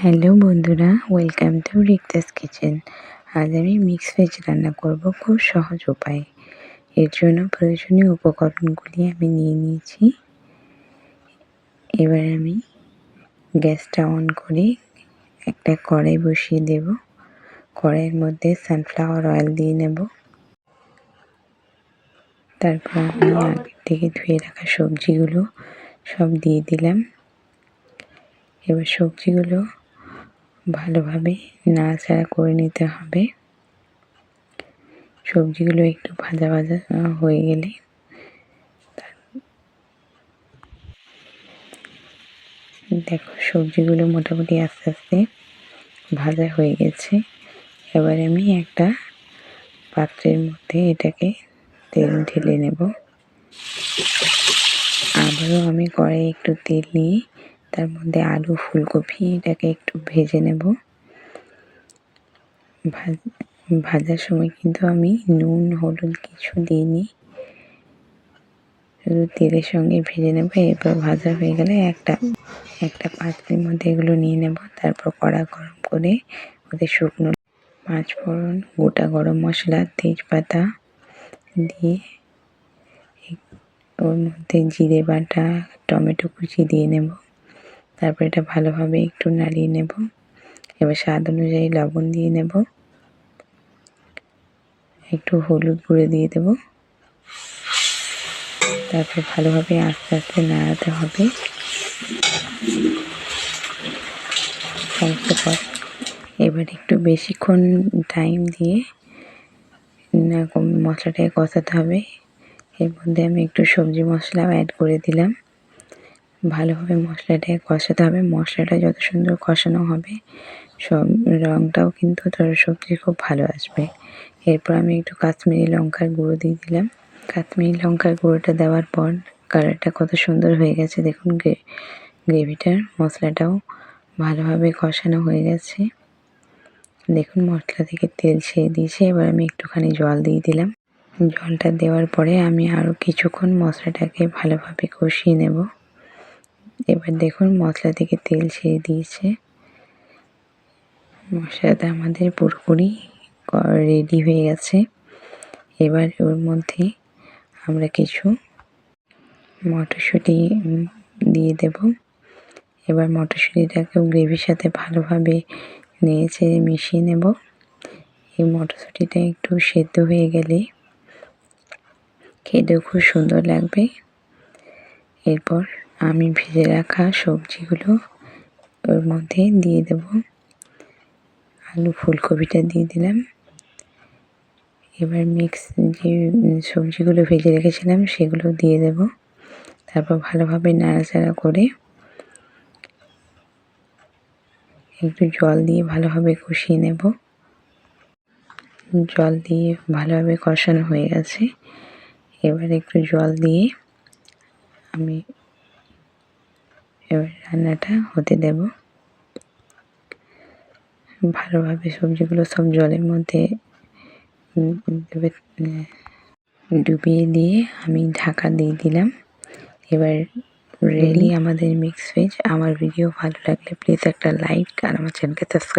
Hello বন্ধুরা, welcome to রিক্তাস kitchen. আজ আমি মিক্স ভেজ রান্না করব খুব সহজ উপায়ে। এর জন্য প্রয়োজনীয় উপকরণগুলি আমি নিয়ে নিয়েছি। এবার আমি গ্যাসটা অন করে একটা কড়াই বসিয়ে দেব। কড়াইয়ের মধ্যে সানফ্লাওয়ার অয়েল দিয়ে নেব। তারপর আমি আগে থেকে ধুয়ে রাখা সবজিগুলো সব দিয়ে দিলাম। এবার সবজিগুলো ভালোভাবে নাড়াচাড়া করে নিতে হবে। সবজিগুলো একটু ভাজা ভাজা হয়ে গেলে দেখো সবজিগুলো মোটামুটি আস্তে আস্তে ভাজা হয়ে গেছে। এবার আমি একটা পাত্রের মধ্যে এটাকে তেল ঢেলে নেব। আবারও আমি কড়াইয়ে একটু তেল নিয়ে তার মধ্যে আলু ফুলকপি এটাকে একটু ভেজে নেব। ভাজার সময় কিন্তু আমি নুন হলুদ কিছু দিইনি, শুধু তেলের সঙ্গে ভেজে নেব। এরপর ভাজা হয়ে গেলে একটা পাত্রের মধ্যে এগুলো নিয়ে নেব। তারপর কড়া গরম করে ওতে শুকনো পাঁচফোড়ন, গোটা গরম মশলা, তেজপাতা দিয়ে ওর মধ্যে জিরে বাটা, টমেটো কুচি দিয়ে নেব। তারপর এটা ভালোভাবে একটু নাড়িয়ে নেব। এবার স্বাদ অনুযায়ী লবণ দিয়ে নেব, একটু হলুদ গুঁড়ো দিয়ে দেব। তারপর ভালোভাবে আস্তে আস্তে নাড়াতে হবে। এবার একটু বেশিক্ষণ টাইম দিয়ে মশলাটাকে কষাতে হবে। এর মধ্যে আমি একটু সবজি মশলাও অ্যাড করে দিলাম। ভালোভাবে মশলাটাকে কষাতে হবে। মশলাটা যত সুন্দর কষানো হবে সব রঙটাও কিন্তু সবজির খুব ভালো আসবে। এরপর আমি একটু কাশ্মীরি লঙ্কার গুঁড়ো দিয়ে দিলাম। কাশ্মীরি লঙ্কার গুঁড়োটা দেওয়ার পর কালারটা কত সুন্দর হয়ে গেছে দেখুন। গ্রেভিটার মশলাটাও ভালোভাবে কষানো হয়ে গেছে। দেখুন মশলা থেকে তেল ছেড়ে দিয়েছে। এবার আমি একটুখানি জল দিয়ে দিলাম। জলটা দেওয়ার পরে আমি আরও কিছুক্ষণ মশলাটাকে ভালোভাবে কষিয়ে নেব। এবার দেখুন মশলা থেকে তেল ছেড়ে দিয়েছে। মশলাটা আমাদের পুরোপুরি রেডি হয়ে গেছে। এবার ওর মধ্যে আমরা কিছু মটরশুঁটি দিয়ে দেব। এবার মটরশুঁটিটাকেও গ্রেভির সাথে ভালোভাবে নেড়ে চেড়ে মিশিয়ে নেব। এই মটরশুঁটিটা একটু সেদ্ধ হয়ে গেলে খেতেও খুব সুন্দর লাগবে। এরপর আমি ভেজে রাখা সবজিগুলো ওর মধ্যে দিয়ে দেব। আলু ফুলকপিটা দিয়ে দিলাম। এবার যে সবজিগুলো ভেজে রেখেছিলাম সেগুলো দিয়ে দেব। তারপর ভালোভাবে নাড়াচাড়া করে একটু জল দিয়ে ভালোভাবে কষিয়ে নেব। জল দিয়ে ভালোভাবে কষানো হয়ে গেছে। এবার একটু জল দিয়ে আমি এবার রান্নাটা হতে দেব। ভালোভাবে সবজিগুলো সব জলের মধ্যে ডুবিয়ে দিয়ে আমি ঢাকা দিয়ে দিলাম। এবার রেডি আমাদের মিক্স ভেজ। আমার ভিডিও ভালো লাগলে প্লিজ একটা লাইক আর আমার চ্যানেলকে সাবস্ক্রাইব